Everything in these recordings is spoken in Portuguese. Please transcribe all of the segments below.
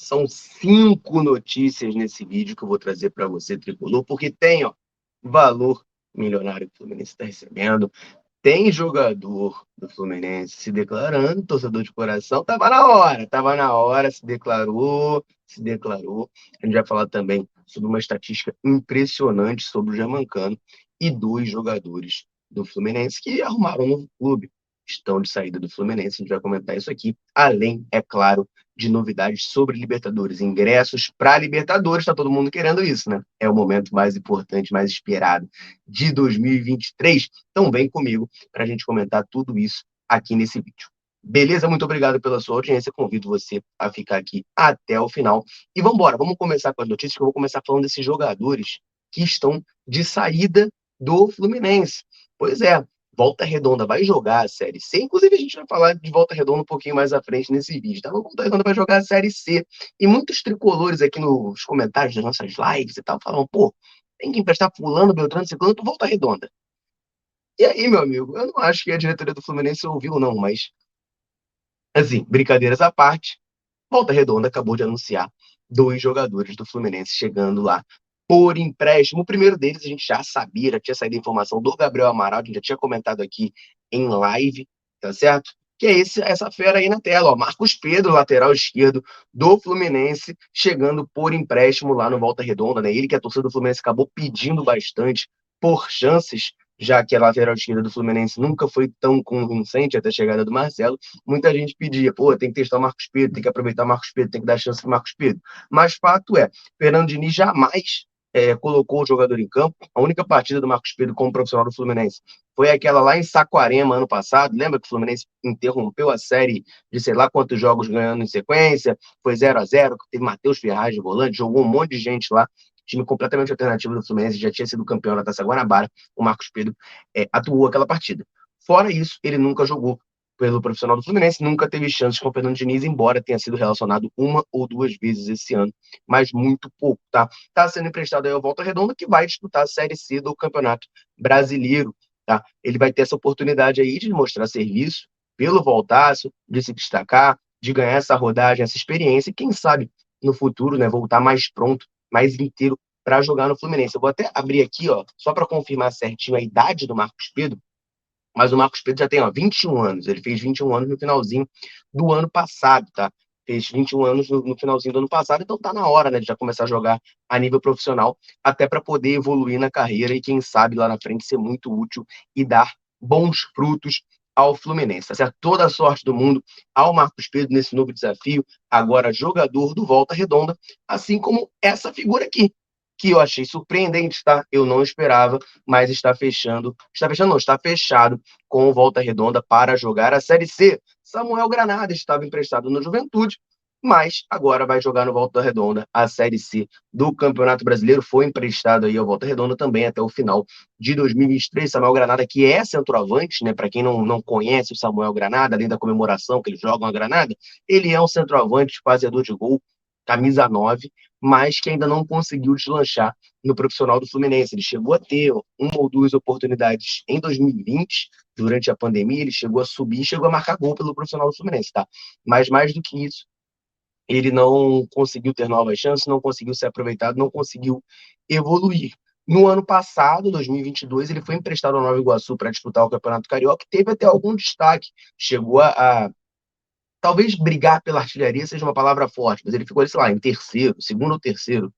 São 5 notícias nesse vídeo que eu vou trazer para você, tricolor, porque tem, ó, valor milionário que o Fluminense está recebendo, tem jogador do Fluminense se declarando, torcedor de coração, tava na hora, se declarou. A gente vai falar também sobre uma estatística impressionante sobre o Germancano e 2 jogadores do Fluminense que arrumaram um novo clube, estão de saída do Fluminense, a gente vai comentar isso aqui, além, é claro, de novidades sobre Libertadores, ingressos para Libertadores, tá todo mundo querendo isso, né? É o momento mais importante, mais esperado de 2023. Então vem comigo para a gente comentar tudo isso aqui nesse vídeo. Beleza? Muito obrigado pela sua audiência. Convido você a ficar aqui até o final. E vamos embora, vamos começar com as notícias, que eu vou começar falando desses jogadores que estão de saída do Fluminense. Pois é, Volta Redonda vai jogar a Série C. Inclusive, a gente vai falar de Volta Redonda um pouquinho mais à frente nesse vídeo, tá? Volta Redonda vai jogar a Série C. E muitos tricolores aqui nos comentários das nossas lives e tal falam, pô, tem que emprestar fulano, Beltrano, ciclano pro Volta Redonda. E aí, meu amigo, eu não acho que a diretoria do Fluminense ouviu, não, mas, assim, brincadeiras à parte, Volta Redonda acabou de anunciar 2 jogadores do Fluminense chegando lá por empréstimo. O primeiro deles a gente já sabia, já tinha saído a informação do Gabriel Amaral, a gente já tinha comentado aqui em live, tá certo? Que é essa fera aí na tela, ó, Marcos Pedro, lateral esquerdo do Fluminense, chegando por empréstimo lá no Volta Redonda, né? Ele que a torcida do Fluminense acabou pedindo bastante por chances, já que a lateral esquerda do Fluminense nunca foi tão convincente até a chegada do Marcelo. Muita gente pedia, pô, tem que testar o Marcos Pedro, tem que aproveitar o Marcos Pedro, tem que dar chance pro Marcos Pedro. Mas fato é, Fernando Diniz jamais colocou o jogador em campo. A única partida do Marcos Pedro como profissional do Fluminense foi aquela lá em Saquarema, ano passado. Lembra que o Fluminense interrompeu a série de sei lá quantos jogos ganhando em sequência? Foi 0-0, teve Matheus Ferraz de volante, jogou um monte de gente lá. Time completamente alternativo do Fluminense, já tinha sido campeão na Taça Guanabara. O Marcos Pedro atuou aquela partida. Fora isso, ele nunca jogou pelo profissional do Fluminense, nunca teve chances com o Fernando Diniz, embora tenha sido relacionado 1 ou 2 vezes esse ano, mas muito pouco, tá? Tá sendo emprestado aí ao Volta Redonda, que vai disputar a Série C do Campeonato Brasileiro, tá? Ele vai ter essa oportunidade aí de mostrar serviço pelo Voltaço, de se destacar, de ganhar essa rodagem, essa experiência, e quem sabe no futuro, né, voltar mais pronto, mais inteiro para jogar no Fluminense. Eu vou até abrir aqui, ó, só para confirmar certinho a idade do Marcos Pedro, mas o Marcos Pedro já tem, ó, 21 anos. Ele fez 21 anos no finalzinho do ano passado, tá? Fez 21 anos no finalzinho do ano passado, então tá na hora, né, de já começar a jogar a nível profissional, até para poder evoluir na carreira e, quem sabe, lá na frente ser muito útil e dar bons frutos ao Fluminense, tá certo? Toda a sorte do mundo ao Marcos Pedro nesse novo desafio, agora jogador do Volta Redonda, assim como essa figura aqui, que eu achei surpreendente, tá? Eu não esperava, mas está fechado com o Volta Redonda para jogar a Série C. Samuel Granada estava emprestado no Juventude, mas agora vai jogar no Volta Redonda a Série C do Campeonato Brasileiro. Foi emprestado aí ao Volta Redonda também até o final de 2023. Samuel Granada, que é centroavante, né? Para quem não conhece o Samuel Granada, além da comemoração que eles jogam a Granada, ele é um centroavante, fazedor de gol, camisa 9, mas que ainda não conseguiu deslanchar no profissional do Fluminense. Ele chegou a ter 1 ou 2 oportunidades em 2020, durante a pandemia, ele chegou a subir, chegou a marcar gol pelo profissional do Fluminense, tá? Mas mais do que isso, ele não conseguiu ter novas chances, não conseguiu ser aproveitado, não conseguiu evoluir. No ano passado, 2022, ele foi emprestado ao Nova Iguaçu para disputar o Campeonato Carioca, e teve até algum destaque, chegou a talvez brigar pela artilharia seja uma palavra forte, mas ele ficou, sei lá, em terceiro, segundo ou terceiro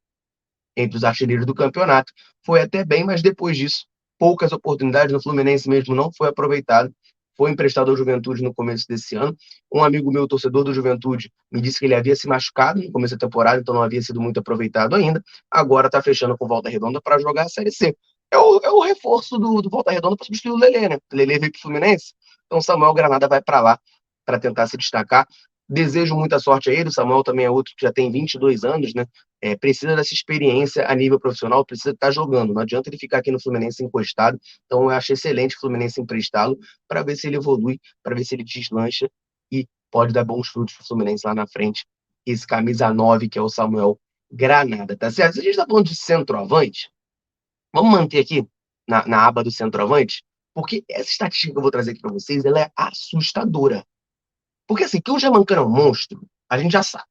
entre os artilheiros do campeonato. Foi até bem, mas depois disso, poucas oportunidades. No Fluminense mesmo não foi aproveitado. Foi emprestado ao Juventude no começo desse ano. Um amigo meu, torcedor do Juventude, me disse que ele havia se machucado no começo da temporada, então não havia sido muito aproveitado ainda. Agora está fechando com Volta Redonda para jogar a Série C. É o reforço do Volta Redonda para substituir o Lelê, né? O Lelê veio para o Fluminense, então Samuel Granada vai para lá para tentar se destacar. Desejo muita sorte a ele. O Samuel também é outro que já tem 22 anos, né? Precisa dessa experiência a nível profissional, precisa estar jogando. Não adianta ele ficar aqui no Fluminense encostado. Então, eu acho excelente o Fluminense emprestá-lo para ver se ele evolui, para ver se ele deslancha e pode dar bons frutos para o Fluminense lá na frente. Esse camisa 9 que é o Samuel Granada, tá certo? Se a gente está falando de centroavante, vamos manter aqui na aba do centroavante, porque essa estatística que eu vou trazer aqui para vocês, ela é assustadora. Porque assim, que o Germancano é um monstro, a gente já sabe.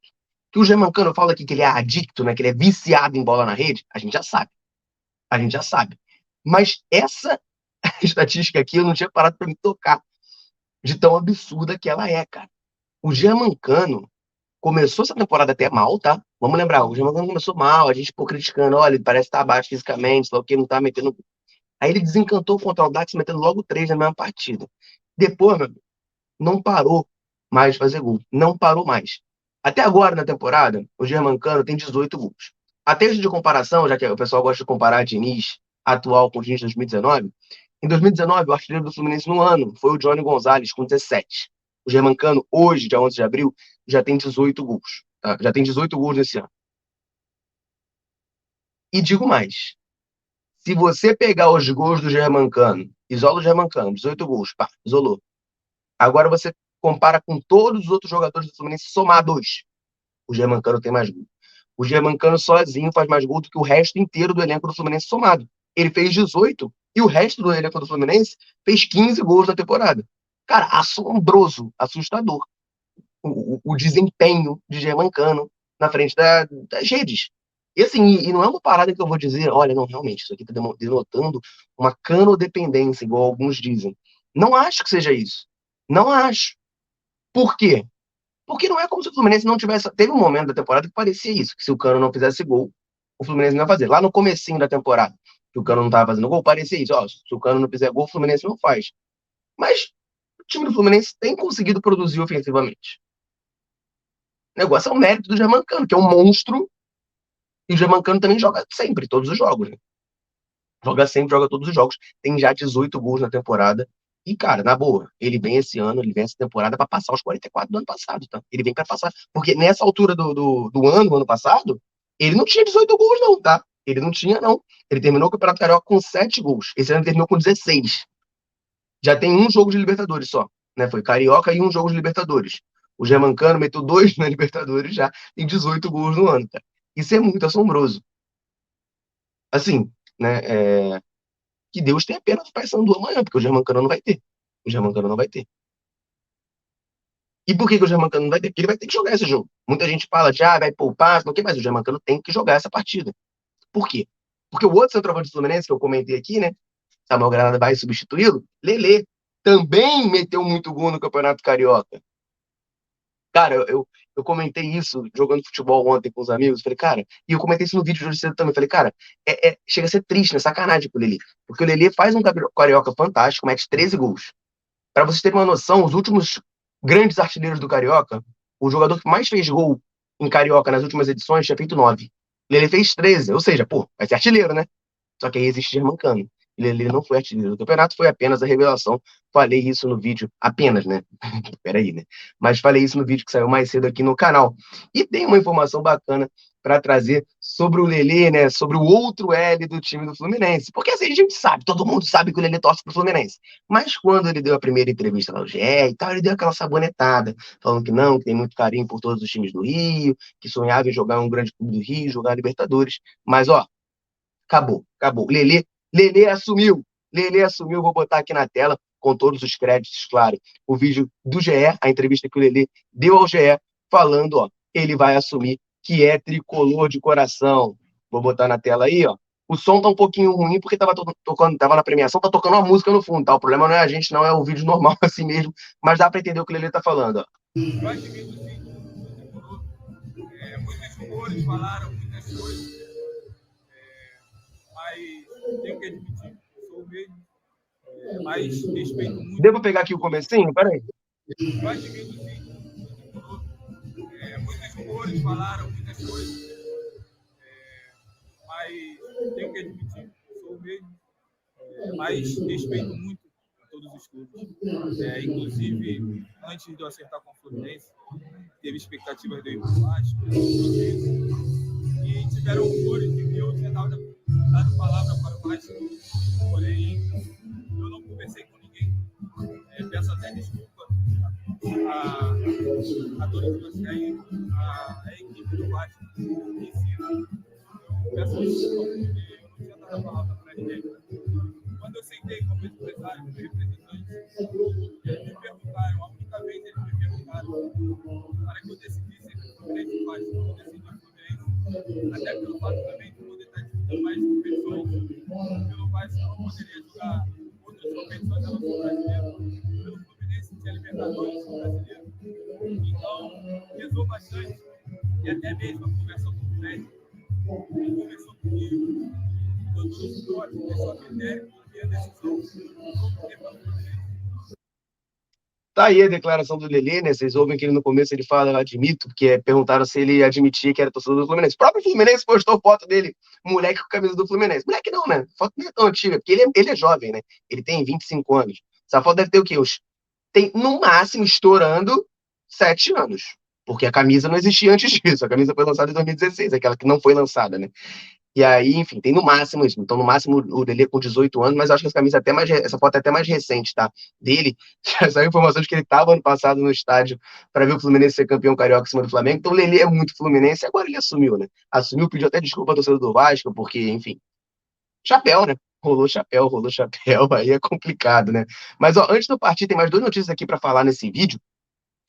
Que o Germancano fala aqui que ele é adicto, né? Que ele é viciado em bola na rede, a gente já sabe. A gente já sabe. Mas essa estatística aqui eu não tinha parado para me tocar de tão absurda que ela é, cara. O Germancano começou essa temporada até mal, tá? Vamos lembrar, o Germancano começou mal, a gente criticando, olha, ele parece estar abaixo fisicamente, só que não tá metendo. Aí ele desencantou contra o Audax, metendo logo 3 na mesma partida. Depois, meu, não parou mais de fazer gol. Não parou mais. Até agora na temporada, o Germancano tem 18 gols. A texto de comparação, já que o pessoal gosta de comparar Diniz atual com o Diniz de 2019, em 2019, o artilheiro do Fluminense no ano foi o Johnny Gonzalez, com 17. O Germancano, hoje, dia 11 de abril, já tem 18 gols. Tá? Já tem 18 gols nesse ano. E digo mais. Se você pegar os gols do Germancano, isola o Germancano, 18 gols, pá, isolou. Agora você compara com todos os outros jogadores do Fluminense somados. O Germancano tem mais gols. O Germancano sozinho faz mais gols do que o resto inteiro do elenco do Fluminense somado. Ele fez 18 e o resto do elenco do Fluminense fez 15 gols na temporada. Cara, assombroso, assustador. O desempenho de Germancano na frente das redes. E assim, e não é uma parada que eu vou dizer, olha, não, realmente, isso aqui está denotando uma canodependência, igual alguns dizem. Não acho que seja isso. Não acho. Por quê? Porque não é como se o Fluminense não tivesse. Teve um momento da temporada que parecia isso, que se o Cano não fizesse gol, o Fluminense não ia fazer. Lá no comecinho da temporada, que o Cano não estava fazendo gol, parecia isso. Ó, se o Cano não fizer gol, o Fluminense não faz. Mas o time do Fluminense tem conseguido produzir ofensivamente. O negócio é o mérito do Germancano, que é um monstro, e o Germancano também joga sempre, todos os jogos, né? Joga sempre, joga todos os jogos. Tem já 18 gols na temporada. E, cara, na boa, ele vem esse ano, ele vem essa temporada para passar os 44 do ano passado, tá? Ele vem para passar. Porque nessa altura do ano passado, ele não tinha 18 gols, não, tá? Ele não tinha, não. Ele terminou o Campeonato Carioca com 7 gols. Esse ano terminou com 16. Já tem um jogo de Libertadores só, né? Foi Carioca e um jogo de Libertadores. O Germancano meteu 2 na Libertadores já, tem 18 gols no ano, cara. Isso é muito assombroso. Assim, né? Que Deus tenha pena do Paysandu amanhã, porque o Germancano não vai ter. O Germancano não vai ter. E por que o Germancano não vai ter? Porque ele vai ter que jogar esse jogo. Muita gente fala de, vai poupar, não quer, mas o Germancano tem que jogar essa partida. Por quê? Porque o outro centroavante do Fluminense, que eu comentei aqui, né? Samuel Granada vai substituí-lo, Lelê, também meteu muito gol no Campeonato Carioca. Cara, eu comentei isso jogando futebol ontem com os amigos. Falei, cara, e eu comentei isso no vídeo de hoje cedo também. Falei, cara, chega a ser triste, né? Sacanagem pro Lelê. Porque o Lelê faz um Carioca fantástico, mete 13 gols. Para vocês terem uma noção, os últimos grandes artilheiros do Carioca, o jogador que mais fez gol em Carioca nas últimas edições tinha feito 9. Ele fez 13, ou seja, pô, vai ser artilheiro, né? Só que aí existe Germancano. Ele não foi artilheiro do campeonato, foi apenas a revelação. Falei isso no vídeo, apenas, né? Peraí, né? Mas falei isso no vídeo que saiu mais cedo aqui no canal. E tem uma informação bacana para trazer sobre o Lelê, né? Sobre o outro L do time do Fluminense. Porque assim, a gente sabe, todo mundo sabe que o Lelê torce pro Fluminense. Mas quando ele deu a primeira entrevista lá ao GE e tal, ele deu aquela sabonetada, falando que não, que tem muito carinho por todos os times do Rio, que sonhava em jogar um grande clube do Rio, jogar Libertadores. Mas, ó, acabou, acabou. Lelê assumiu. Lelê assumiu, vou botar aqui na tela, com todos os créditos, claro. O vídeo do GE, a entrevista que o Lelê deu ao GE, falando, ó, ele vai assumir que é tricolor de coração. Vou botar na tela aí, ó. O som tá um pouquinho ruim, porque tava na premiação, tá tocando uma música no fundo, tá? O problema não é a gente, não, é o vídeo normal assim mesmo, mas dá para entender o que o Lelê tá falando, ó. Muitos rumores falaram muitas coisas, mas tenho que admitir, sou mesmo, mas respeito muito. Devo pegar aqui o comecinho? Peraí. Eu admito sim, muitos rumores falaram muitas coisas, mas tenho que admitir, sou mesmo, mas respeito muito a todos os clubes. Inclusive, antes de eu acertar com o Fluminense, teve expectativas de eu ir para o Vasco, e tiveram rumores de que eu tinha dado palavra para o Vasco, porém eu não conversei com ninguém. Peço até desculpa a todos vocês, a equipe do Vasco em si. Eu peço desculpa porque eu não tinha dado a palavra para ninguém. Quando eu sentei com o empresário, com o representante, eles me perguntaram, a única vez eles me perguntaram para que eu decidisse Fluminense faz tudo decidir o Fluminense, até pelo fato também de poder estar disputando mais competições, pelo Vasco não poderia jogar outras competições além do brasileiro, pelo Fluminense tinha Libertadores no brasileiro. Então, pesou bastante. E até mesmo a conversão com o Fred, ele conversou comigo, o doutor Scott, deixou a critério e a decisão do porque para o Fluminense. Tá aí a declaração do Lelê, né? Vocês ouvem que ele no começo ele fala, eu admito, porque perguntaram se ele admitia que era torcedor do Fluminense. O próprio Fluminense postou foto dele, moleque com a camisa do Fluminense. Moleque não, né? Foto não é tão antiga, porque ele é jovem, né? Ele tem 25 anos. Essa foto deve ter o quê? Tem, no máximo, estourando 7 anos. Porque a camisa não existia antes disso. A camisa foi lançada em 2016, aquela que não foi lançada, né? E aí, enfim, tem no máximo isso. Então, no máximo, o Lelê com 18 anos, mas eu acho que essa camisa é até mais, essa foto é até mais recente, tá? Dele. Já saiu informação de que ele estava ano passado no estádio para ver o Fluminense ser campeão carioca em cima do Flamengo. Então, o Lelê é muito Fluminense. Agora ele assumiu, né? Assumiu, pediu até desculpa à torcida do Vasco, porque, enfim, chapéu, né? Rolou chapéu, aí é complicado, né? Mas, ó, antes de eu partir, tem mais 2 notícias aqui para falar nesse vídeo.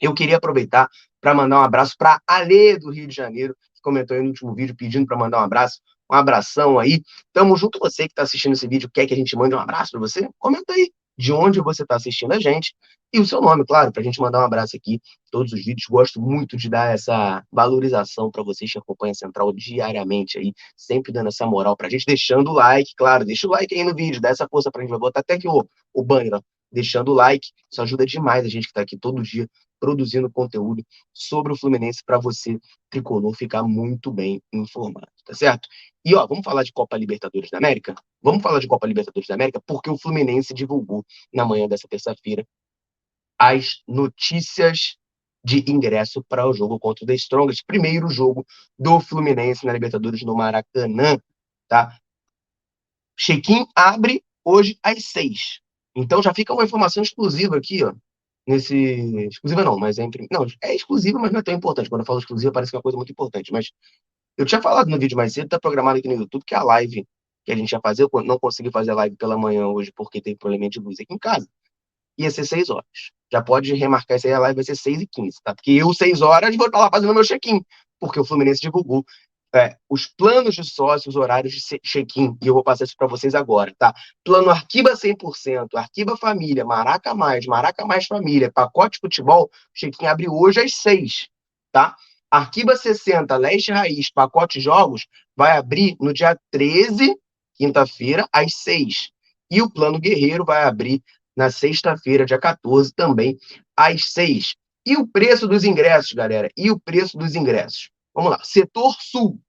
Eu queria aproveitar para mandar um abraço para Alê do Rio de Janeiro, que comentou aí no último vídeo pedindo para mandar um abraço. Um abração aí. Tamo junto, você que está assistindo esse vídeo, quer que a gente mande um abraço para você? Comenta aí de onde você está assistindo a gente e o seu nome, claro, para a gente mandar um abraço aqui todos os vídeos. Gosto muito de dar essa valorização para vocês que acompanham a Central diariamente aí, sempre dando essa moral para a gente, deixando o like, claro, deixa o like aí no vídeo, dá essa força para a gente, vai botar até aqui o banner, ó, deixando o like, isso ajuda demais a gente que está aqui todo dia produzindo conteúdo sobre o Fluminense para você, tricolor, ficar muito bem informado, tá certo? E, ó, vamos falar de Copa Libertadores da América? Vamos falar de Copa Libertadores da América porque o Fluminense divulgou na manhã dessa terça-feira as notícias de ingresso para o jogo contra o The Strongest, primeiro jogo do Fluminense na Libertadores no Maracanã, tá? Check-in abre hoje às 6. Então já fica uma informação exclusiva aqui, ó. Exclusiva não, mas não, é exclusiva, mas não é tão importante. Quando eu falo exclusiva, parece que é uma coisa muito importante. Mas eu tinha falado no vídeo mais cedo, tá programado aqui no YouTube, que a live que a gente ia fazer, eu não consegui fazer a live pela manhã hoje, porque teve problema de luz aqui em casa, ia ser 6 horas. Já pode remarcar isso aí, a live vai ser 6h15, tá? Porque eu, 6 horas, vou estar lá fazendo meu check-in, porque o Fluminense divulgou os planos de sócio, os horários de check-in, e eu vou passar isso para vocês agora, tá? Plano Arquiba 100%, Arquiba Família, Maraca Mais Família, pacote futebol, check-in abre hoje às 6, tá? Arquiba 60, Leste Raiz, pacote jogos, vai abrir no dia 13, quinta-feira, às 6. E o Plano Guerreiro vai abrir na sexta-feira, dia 14, também, às 6. E o preço dos ingressos, galera? E o preço dos ingressos? Vamos lá. Setor Sul.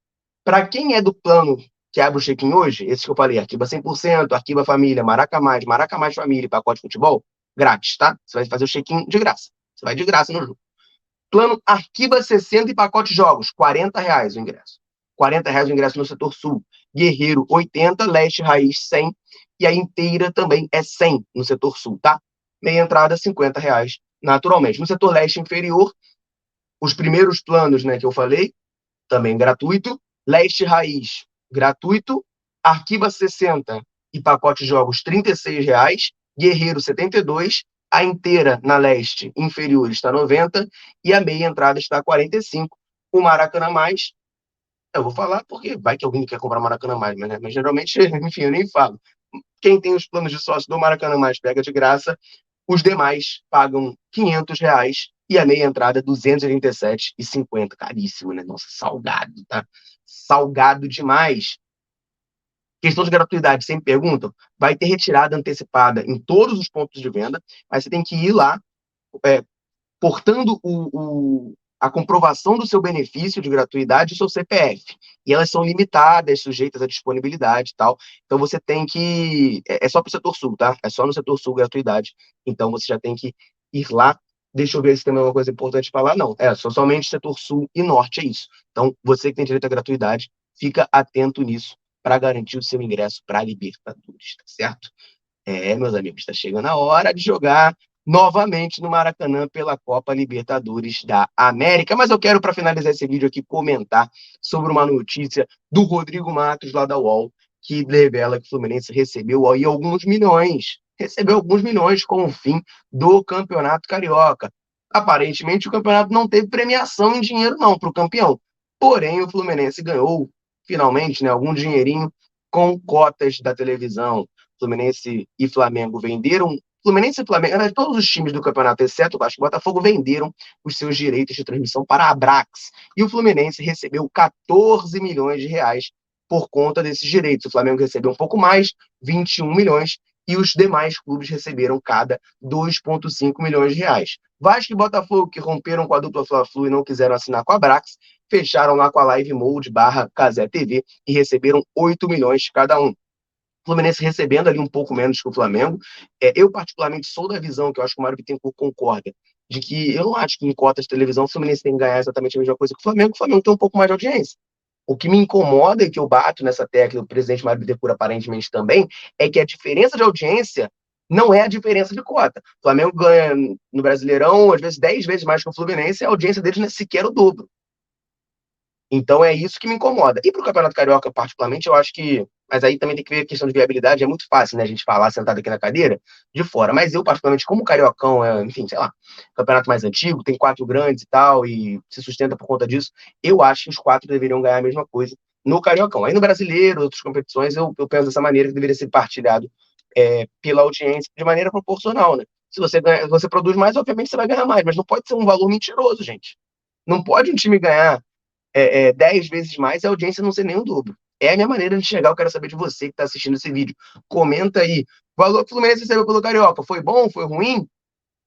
Para quem é do plano que abre o check-in hoje, esse que eu falei, Arquiba 100%, Arquiba Família, Maraca Mais Família, pacote futebol, grátis, tá? Você vai fazer o check-in de graça. Você vai de graça no jogo. Plano Arquiba 60 e pacote jogos, R$ 40 o ingresso. R$ 40 o ingresso no setor sul. Guerreiro, 80, Leste Raiz, 100. E a inteira também é 100 no setor sul, tá? Meia entrada, R$ 50, naturalmente. No setor leste inferior, os primeiros planos, né, que eu falei, também gratuito. Leste Raiz, gratuito. Arquiba 60 e pacote jogos, R$ 36. Guerreiro, 72. A inteira na leste inferior está 90 e a meia entrada está 45. O Maracanã Mais, eu vou falar porque vai que alguém quer comprar Maracanã Mais, né? Mas geralmente, enfim, eu nem falo. Quem tem os planos de sócio do Maracanã Mais pega de graça. Os demais pagam R$ 500 e a meia entrada R$ 287,50. Caríssimo, né? Nossa, salgado, tá? Salgado demais. Questão de gratuidade, sempre perguntam, vai ter retirada antecipada em todos os pontos de venda, mas você tem que ir lá, portando a comprovação do seu benefício de gratuidade e o seu CPF. E elas são limitadas, sujeitas à disponibilidade e tal. Então você tem que... É só para o setor sul, tá? É só no setor sul gratuidade. Então você já tem que ir lá. Deixa eu ver se tem alguma coisa importante para falar. Não, só somente setor sul e norte, é isso. Então você que tem direito à gratuidade, fica atento nisso para garantir o seu ingresso para a Libertadores, tá certo? Meus amigos, está chegando a hora de jogar novamente no Maracanã pela Copa Libertadores da América. Mas eu quero, para finalizar esse vídeo aqui, comentar sobre uma notícia do Rodrigo Matos, lá da UOL, que revela que o Fluminense recebeu aí alguns milhões com o fim do Campeonato Carioca. Aparentemente, o campeonato não teve premiação em dinheiro, não, para o campeão. Porém, o Fluminense ganhou, finalmente, né, algum dinheirinho com cotas da televisão. Fluminense e Flamengo venderam. Fluminense e Flamengo, na verdade, todos os times do campeonato, exceto o Vasco e Botafogo, venderam os seus direitos de transmissão para a Abrax. E o Fluminense recebeu 14 milhões de reais por conta desses direitos. O Flamengo recebeu um pouco mais, 21 milhões, e os demais clubes receberam cada 2,5 milhões de reais. Vasco e Botafogo, que romperam com a dupla Fla-Flu e não quiseram assinar com a Abrax, fecharam lá com a Live Mode / TV e receberam 8 milhões cada um. Fluminense recebendo ali um pouco menos que o Flamengo. Eu, particularmente, sou da visão, que eu acho que o Mário Bittencourt concorda, de que eu não acho que em cotas de televisão o Fluminense tem que ganhar exatamente a mesma coisa que o Flamengo tem um pouco mais de audiência. O que me incomoda e que eu bato nessa tecla, o presidente Mário Bittencourt aparentemente também, é que a diferença de audiência não é a diferença de cota. O Flamengo ganha no Brasileirão, às vezes, 10 vezes mais que o Fluminense, e a audiência deles não é sequer o dobro. Então é isso que me incomoda. E para o Campeonato Carioca, particularmente, eu acho que. Mas aí também tem que ver a questão de viabilidade. É muito fácil, né? A gente falar sentado aqui na cadeira de fora. Mas eu, particularmente, como o Cariocão é, enfim, sei lá, campeonato mais antigo, tem 4 grandes e tal, e se sustenta por conta disso, eu acho que os 4 deveriam ganhar a mesma coisa no Cariocão. Aí no Brasileiro, outras competições, eu penso dessa maneira que deveria ser partilhado pela audiência de maneira proporcional, né? Se você, você produz mais, obviamente você vai ganhar mais, mas não pode ser um valor mentiroso, gente. Não pode um time ganhar 10 vezes mais e a audiência não ser nem o dobro. É a minha maneira de chegar. Eu quero saber de você que está assistindo esse vídeo. Comenta aí. O valor que o Fluminense recebeu pelo Carioca foi bom? Foi ruim?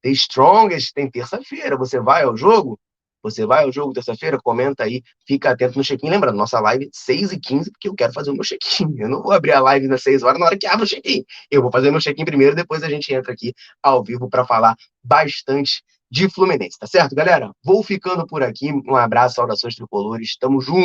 The Strongest tem terça-feira. Você vai ao jogo? Você vai ao jogo terça-feira? Comenta aí. Fica atento no check-in. Lembrando, nossa live 6h15, porque eu quero fazer o meu check-in. Eu não vou abrir a live nas 6 horas na hora que abre o check-in. Eu vou fazer o meu check-in primeiro, depois a gente entra aqui ao vivo para falar bastante de Fluminense, tá certo, galera? Vou ficando por aqui. Um abraço, saudações tricolores. Tamo junto.